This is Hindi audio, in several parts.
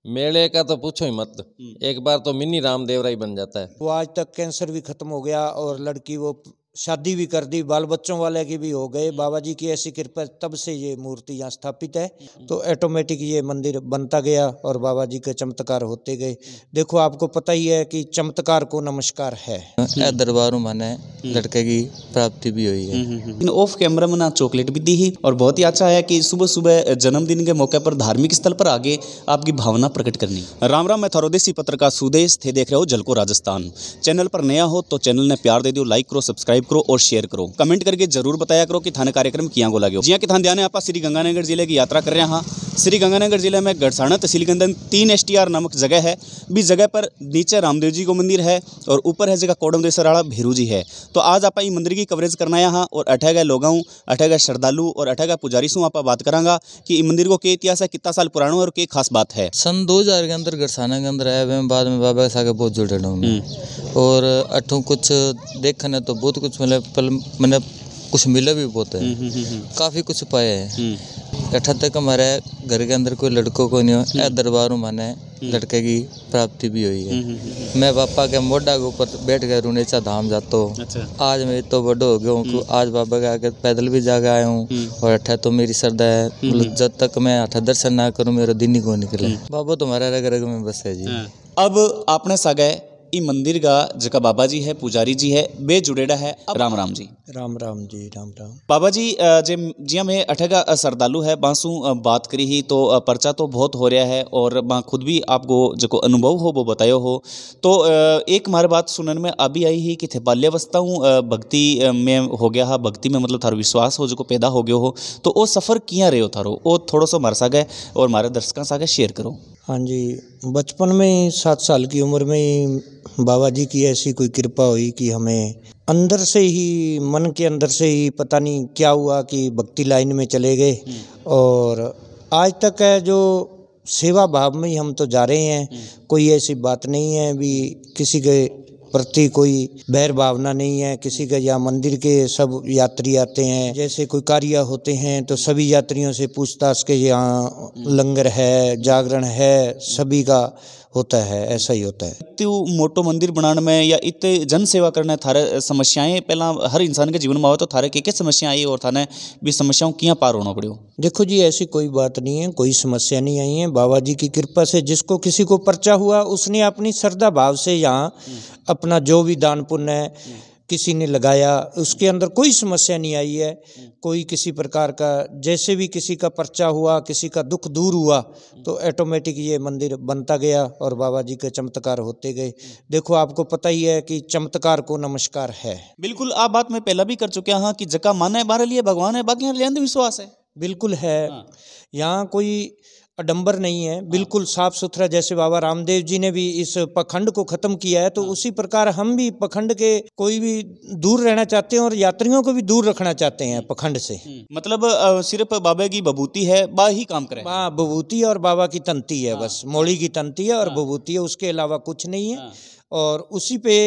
मेले का तो पूछो ही मत। एक बार तो मिनी रामदेव राय बन जाता है। वो आज तक कैंसर भी खत्म हो गया और लड़की वो शादी भी कर दी, बाल बच्चों वाले की भी हो गए। बाबा जी की ऐसी कृपा, तब से ये मूर्ति यहाँ स्थापित है, तो ऑटोमेटिक ये मंदिर बनता गया और बाबा जी के चमत्कार होते गए। देखो आपको पता ही है कि चमत्कार को नमस्कार है। दरबारों माने लड़के की प्राप्ति भी हुई है। ऑफ कैमरा में ना चॉकलेट भी दी ही, और बहुत ही अच्छा है कि सुबह सुबह जन्मदिन के मौके पर धार्मिक स्थल पर आगे आपकी भावना प्रकट करनी। राम राम, मैं थारोदेसी पत्रकार सुदेश थे, देख रहे हो जलको राजस्थान। चैनल पर नया हो तो चैनल ने प्यार दे दियो, लाइक करो, सब्सक्राइब करो और शेयर करो। कमेंट करके जरूर बताया करो कि थाने कार्यक्रम किया गो लगे। जिया कि थान ध्यान है, आप श्री गंगानगर जिले की यात्रा कर रहे हैं। हाँ, श्री गंगानगर जिले में गढ़साना तहसील के अंदर 3 STR नामक जगह है। भी जगह पर नीचे रामदेव जी को मंदिर है और ऊपर है जगह कोडम देसराड़ा भेरू जी है। तो आज आप ई मंदिर की कवरेज करना है यहाँ, और अठे गए लोग अठे गए श्रद्धालु और अठे गए पुजारी से आप बात करांगा कि मंदिर को के इतिहास है, कितना साल पुराना और के खास बात है। सन 2000 के अंदर गढ़साना के अंदर आया, बाद में बाबा के साथ बहुत जुड़े हूँ और अठों कुछ देखने तो बहुत कुछ मिले, पर मैंने कुछ मिला भी बहुत है, काफ़ी कुछ पाया है। अठा तक हमारे घर के अंदर कोई लड़कों को नहीं हो, दरबारों माने लड़के की प्राप्ति भी हुई है। मैं पापा के मोढ़ा के ऊपर बैठ गया रुनेचा धाम जातो। आज मैं तो बड़ो हो गया हूँ, आज बाबा के आगे पैदल भी जाके आया हूँ और अठा तो मेरी श्रद्धा है, मतलब जब तक मैं अठा दर्शन ना करूँ मेरा दिन ही को निकले। बाबा तुम्हारा रग रग में बस है जी। अब आपने सागे ई मंदिर का जका बाबा जी है, पुजारी जी है, बे जुड़ेड़ा है। राम राम जी। राम राम जी, राम राम। बाबा जी, जिया में अठेगा श्रद्धालु है, बांसु बात करी ही तो पर्चा तो बहुत हो रहा है और माँ खुद भी आपको जो अनुभव हो वो बतायो हो। तो एक मारे बात सुनने में अभी आई ही कि थे बाल्यावस्था हूँ भक्ति में हो गया हा, भक्ति में मतलब थारो विश्वास हो जो पैदा हो गया हो, तो वो सफ़र किया रहे हो थारो, वो थोड़ा सा मारे सागे और हमारे दर्शकों सागे शेयर करो। हाँ जी, बचपन में 7 साल की उम्र में ही बाबा जी की ऐसी कोई कृपा हुई कि हमें अंदर से ही, मन के अंदर से ही पता नहीं क्या हुआ कि भक्ति लाइन में चले गए और आज तक है जो सेवा भाव में ही हम तो जा रहे हैं। कोई ऐसी बात नहीं है भी किसी के प्रति कोई बैर भावना नहीं है किसी का। यहाँ मंदिर के सब यात्री आते हैं, जैसे कोई कार्य होते हैं तो सभी यात्रियों से पूछताछ के यहाँ लंगर है, जागरण है, सभी का होता है, ऐसा ही होता है। इतने मोटो मंदिर बनाने में या इतने जन सेवा करने थारे समस्याएं पहला हर इंसान के जीवन में हो, तो थारे के समस्या आई और थाने भी समस्याओं किया पार होना पड़ो? देखो जी, ऐसी कोई बात नहीं है, कोई समस्या नहीं आई है। बाबा जी की कृपा से जिसको किसी को पर्चा हुआ उसने अपनी श्रद्धा भाव से यहाँ अपना जो भी दान पुण्य है किसी ने लगाया, उसके अंदर कोई समस्या नहीं आई है। कोई किसी प्रकार का, जैसे भी किसी का पर्चा हुआ, किसी का दुख दूर हुआ तो ऑटोमेटिक ये मंदिर बनता गया और बाबा जी के चमत्कार होते गए। देखो आपको पता ही है कि चमत्कार को नमस्कार है। बिल्कुल, आप बात मैं पहला भी कर चुके हाँ कि जका माने बारे लिए भगवान है, बाकी यहाँ विश्वास है। बिल्कुल है। यहाँ कोई अडंबर नहीं है, बिल्कुल साफ सुथरा। जैसे बाबा रामदेव जी ने भी इस पखंड को खत्म किया है, तो उसी प्रकार हम भी पखंड के कोई भी दूर रहना चाहते हैं और यात्रियों को भी दूर रखना चाहते हैं पखंड से। मतलब सिर्फ बाबा की बभूति है, बा ही काम करे। बभूति और बाबा की तंती है, बस मौली की तंती है और बभूति है, उसके अलावा कुछ नहीं है। और उसी पे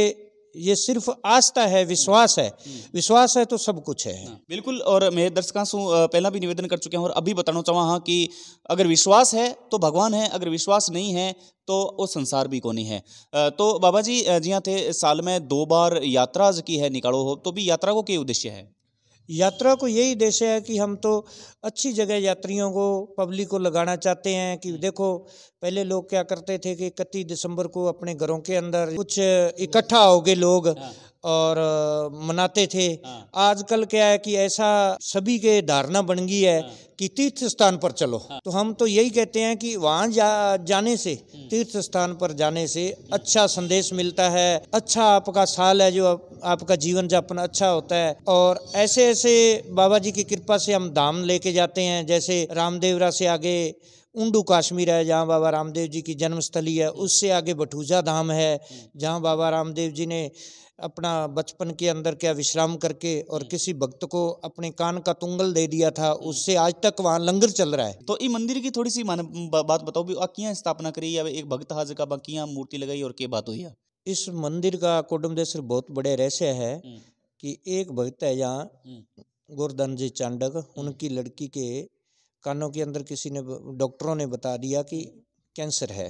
ये सिर्फ आस्था है, विश्वास है। विश्वास है तो सब कुछ है। बिल्कुल, और मेरे दर्शकों से पहला भी निवेदन कर चुके हैं और अभी बताना चाहूँ हाँ कि अगर विश्वास है तो भगवान है, अगर विश्वास नहीं है तो वो संसार भी कोनी है। तो बाबा जी जिया थे साल में 2 बार यात्रा की है निकालो हो, तो भी यात्रा को क्या उद्देश्य है? यात्रा को यही उद्देश्य है कि हम तो अच्छी जगह यात्रियों को, पब्लिक को लगाना चाहते हैं। कि देखो पहले लोग क्या करते थे कि 31 दिसंबर को अपने घरों के अंदर कुछ इकट्ठा हो गए लोग और मनाते थे। आजकल क्या है कि ऐसा सभी के धारणा बन गई है कि तीर्थ स्थान पर चलो। तो हम तो यही कहते हैं कि वहाँ जाने से, तीर्थ स्थान पर जाने से अच्छा संदेश मिलता है, अच्छा आपका साल है जो आपका जीवन यापन अच्छा होता है। और ऐसे ऐसे बाबा जी की कृपा से हम धाम लेके जाते हैं। जैसे रामदेवरा से आगे उंडू कश्मीर है जहाँ बाबा रामदेव जी की जन्मस्थली है, उससे आगे बठूजा धाम है जहाँ बाबा रामदेव जी ने अपना बचपन के अंदर क्या विश्राम करके और किसी भक्त को अपने कान का तुंगल दे दिया था, उससे आज तक वहाँ लंगर चल रहा है। तो ये मंदिर की थोड़ी सी बात बताओ भी, किया स्थापना करी या एक भक्त हाज का किया मूर्ति लगाई और क्या बात हुई है? इस मंदिर का कोडमदेश्वर बहुत बड़े रहस्य है कि एक भक्त है यहाँ गोवर्धन जी चांडक, उनकी लड़की के कानों के अंदर किसी ने, डॉक्टरों ने बता दिया कि कैंसर है।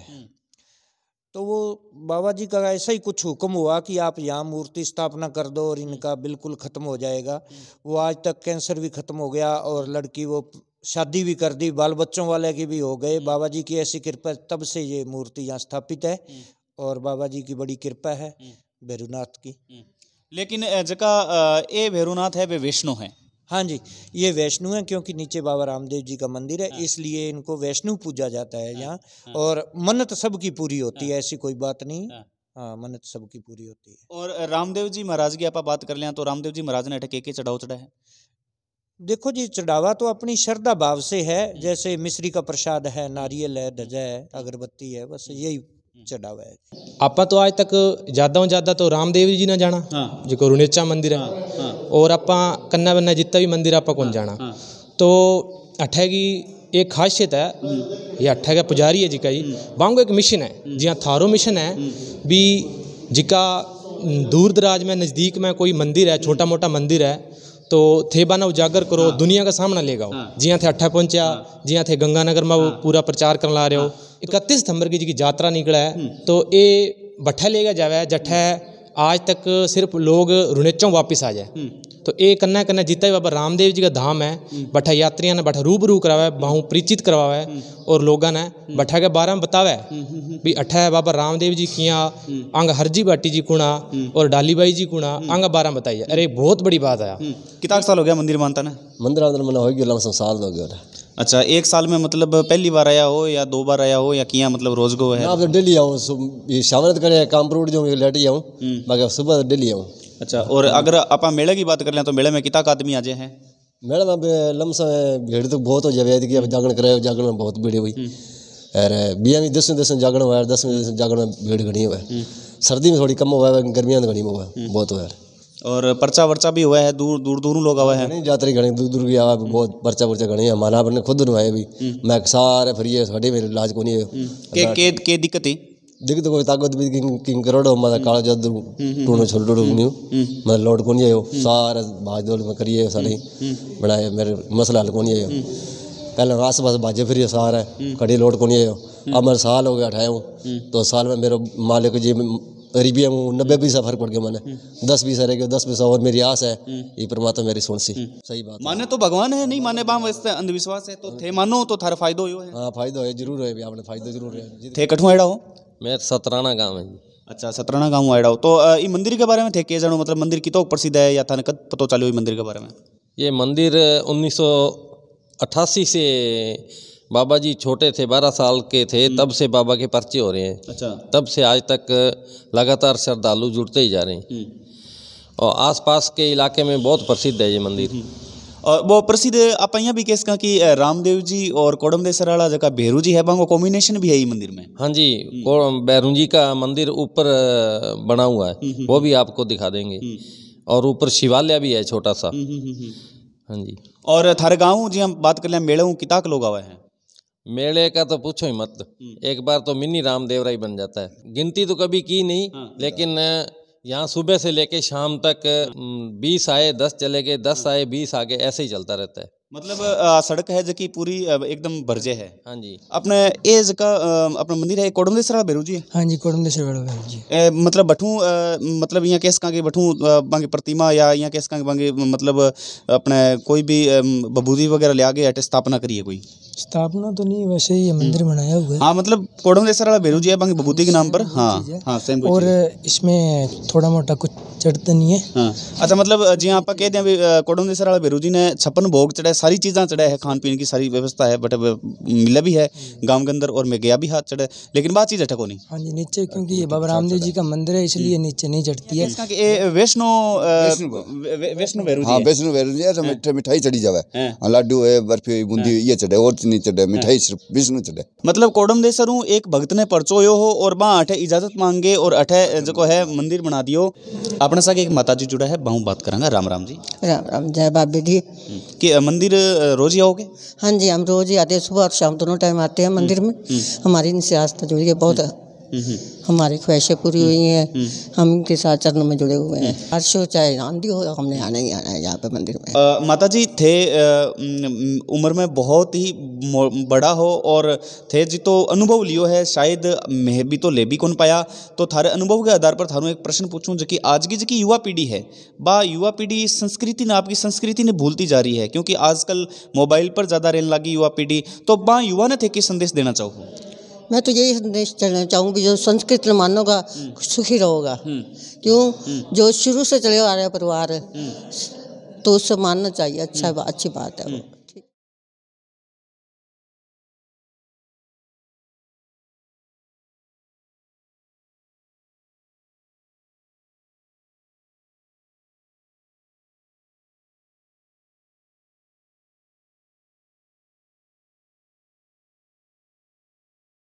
तो वो बाबा जी का ऐसा ही कुछ हुक्म हुआ कि आप यहाँ मूर्ति स्थापना कर दो और इनका बिल्कुल ख़त्म हो जाएगा। वो आज तक कैंसर भी ख़त्म हो गया और लड़की वो शादी भी कर दी, बाल बच्चों वाले की भी हो गए। बाबा जी की ऐसी कृपा, तब से ये मूर्ति यहाँ स्थापित है और बाबा जी की बड़ी कृपा है भैरवनाथ की। लेकिन जगह ए भैरवनाथ है वे वैष्णो है। हाँ जी, ये वैष्णु है क्योंकि नीचे बाबा रामदेव जी का मंदिर है, इसलिए इनको वैष्णु पूजा जाता है यहाँ। और मन्नत सबकी पूरी होती है, ऐसी कोई बात नहीं। हाँ, मन्नत सबकी पूरी होती है। और रामदेव जी महाराज की आप बात कर लें तो रामदेव जी महाराज ने अटक के चढ़ाव चढ़ा है। देखो जी, चढ़ावा तो अपनी श्रद्धा भाव से है, जैसे मिश्री का प्रसाद है, नारियल है, ध्वजा है, अगरबत्ती है, बस यही चढ़ावा है। ਆਪਾਂ तो आज तक ज़्यादा तो रामदेव जी ना जाना जो रुणेचा मंदिर है और ਆਪਾਂ कन्ना बन्ना जितना भी मंदिर ਆਪਾਂ कौन जाना। तो अठे की एक खासियत है, ये अठे का पुजारी है जिका जी बांगो एक मिशन है, जिया थारो मिशन है भी जिका दूर दराज में नज़दीक में कोई मंदिर है, छोटा मोटा मंदिर है, तो थे बाना उजागर करो, दुनिया का सामना ले गाओ। जिया थे अट्ठा पहुंचा, जिया थे गंगानगर में वो पूरा प्रचार करने ला रहे हो। 31 सितंबर की जी यात्रा निकला है, तो ये बट्ठा लेगा जावे जट्ठा आज तक सिर्फ लोग रुणेचों वापस आ जाए। तो ये कन्ना कन्ना जितना भी बाबा रामदेव जी का धाम है, बट्ठा यात्रियों ने बट्ठा रूबरू करवाए, बाहू परिचित करवाए और लोगों ने बट्ठा के बारे में बतावे भी अट्ठा है बाबा रामदेव जी किया अंग हरजी बाटी जी कुणा और डालीबाई जी कुणा अंग बारह बताइए। अरे बहुत बड़ी बात है। कितना साल हो गया मंदिर मानता ना? मंदिर अंदर मना हो गया साल हो गया। अच्छा, एक साल में मतलब पहली बार आया हो या 2 बार आया हो या किया मतलब रोज गो है? आप डेली आओ, शाम करे काम पर उठ जाऊँ, लेट ही आऊँ, बाकी सुबह डेली आऊँ। अच्छा, और अगर आप मेले की बात कर लें तो मेले में कितना आदमी आ जाए हैं? मेले में लमसा भीड़ तो बहुत हो जाए कि अब जागरण करे, जागरण में बहुत भीड़ हुई। और बिया भी 10 जागरण हुआ, 10 जागरण में भीड़ घनी हुआ है। सर्दी में थोड़ी कम हुआ है, गर्मियों में घनी हुआ है, बहुत हुआ है। और पर्चा वर्चा भी हुआ है, दूर लोग आए हैं? नहीं, यात्री घनी दूर भी आवा, बहुत पर्चा वर्चा घनी है। हमारा अपने खुद नवाए भी, मैं सारे फ्री है, साढ़े मेरे इलाज को नहीं है। के दिक्कत ही दिक्कत कोई ताकत भी किंग करोड़ो मतलब काला जादू टूनो छोड़ टूनो न्यू मतलब लौट को नहीं आयो, सारे भाज दौड़ में करिए सारे बनाए, मेरे मसला हल को नहीं आयो। पहले आस पास भाजे फिर सारे कड़ी लौट को नहीं आयो। अब मेरे साल हो गया उठाया, तो साल में मेरे मालिक जी रिबिया 90 पैसा फर्क पड़ गया, मैंने 10 पैसा रह गया, 10 पैसा और मेरी आस है ये परमात्मा मेरी सुन सी। सही बात माने तो भगवान है, नहीं माने बाम वैसे अंधविश्वास है, तो थे मानो तो थारा फायदो हो है। हाँ, फायदा है जरूर है, आपने फायदा जरूर है। थे कठुआ आड़ा हो? मेरा सतराना गांव है जी। अच्छा, सतराना गाँव आड़ा हो। तो ये मंदिर के बारे में थे के जानो, मतलब मंदिर कितो प्रसिद्ध है या थाने कद पतो चालू मंदिर के बारे में? ये मंदिर 1988 से बाबा जी छोटे थे, 12 साल के थे, तब से बाबा के पर्चे हो रहे हैं। अच्छा, तब से आज तक लगातार श्रद्धालु जुड़ते ही जा रहे हैं और आसपास के इलाके में बहुत प्रसिद्ध है ये मंदिर। और वो प्रसिद्ध आप यहाँ भी केस का कि रामदेव जी और कोडमदेसर वाला जगह भैरू जी है, बांगो कॉम्बिनेशन भी है ये मंदिर में। हाँ जी, भैरू जी का मंदिर ऊपर बना हुआ है, वो भी आपको दिखा देंगे। और ऊपर शिवालय भी है छोटा सा। हाँ जी। और थारे गाँव जी हम बात कर लें मेले में कितना लोग आए हैं? मेले का तो पूछो ही मत, एक बार तो मिनी रामदेवरा ही बन जाता है। गिनती तो कभी की नहीं, लेकिन यहाँ सुबह से लेके शाम तक 20 आए 10 चले गए, 10 आए 20 आ गए, ऐसे ही चलता रहता है। मतलब सड़क है जो कि पूरी एकदम भरजे है। हाँ जी। अपने ए जगह अपना मंदिर है कोडमदेसर भैरू जी है? हाँ जी, कोडमदेसर भैरू जी। मतलब बठू मतलब यहाँ केस का बठू बांगे प्रतिमा या यहाँ केस का बांगे मतलब अपने कोई भी बबूदी वगैरह ले आगे हटे स्थापना करिए? कोई स्थापना तो नहीं, वैसे ही मंदिर बनाया हुआ है। हाँ, मतलब कोडमदेसर वाला भैरू जी है बांगे बबूदी के नाम पर। हाँ हाँ, सेम। और इसमें थोड़ा मोटा कुछ चढ़ता नहीं है। हाँ, अच्छा, मतलब जी आप कहते हैं कोडमदेसर वाला भैरू जी ने 56 भोग चढ़ाए, सारी चीज़ें चढ़ाए है, खान पीने की सारी व्यवस्था है, बट मिला भी है गाँव के अंदर और मैं गया भी हाथ चढ़े, लेकिन बात चीज़ अटको नहीं। हाँ जी, नीचे क्योंकि ये बाबा रामदेव जी का मंदिर है इसलिए नीचे नहीं चढ़ती है। वैष्णो भैरू जी। हाँ, वैष्णो भैरू जी है, मिठाई चढ़ी जावे, लाडू है, बर्फी, बूंदी ये चढ़े, और नहीं चढ़े, मिठाई सिर्फ विष्णु चढ़े। मतलब कोडमदेसर एक भक्त ने परचोयो हो और बा अठे इजाजत मांगे और अठे जो है मंदिर बना दियो। अपने साथ एक माता जी जुड़ा है, बहु बात करांगा। राम राम जी। राम राम, जय बाबे जी। कि मंदिर रोज ही आओगे? हाँ जी, हम रोज ही आते हैं, सुबह और शाम दोनों टाइम आते हैं मंदिर में। हमारी इनसे आस्था जुड़ी है बहुत हमारी ख्वाहिशें पूरी हुई हैं, हम इनके साथ चरणों में जुड़े हुए हैं। हर्ष हो चाहे आंधी हो, हमने आना ही आना है यहाँ पे मंदिर में। माता जी थे उम्र में बहुत ही बड़ा हो और थे जी तो अनुभव लियो है, शायद मैं भी तो ले भी कौन पाया। तो थारे अनुभव के आधार पर थारू एक प्रश्न पूछूं जो कि आज की जो कि युवा पीढ़ी है, बा युवा पीढ़ी संस्कृति ने, आपकी संस्कृति ने भूलती जा रही है, क्योंकि आजकल मोबाइल पर ज़्यादा रहने लगी युवा पीढ़ी। तो बा युवा ने थे कि संदेश देना चाहूँ? मैं तो यही संदेश देना चाहूँगी, जो संस्कृत मानोगा सुखी रहोगा। क्यों? जो शुरू से चले आ रहे परिवार तो उससे मानना चाहिए, अच्छा अच्छी बात है वो।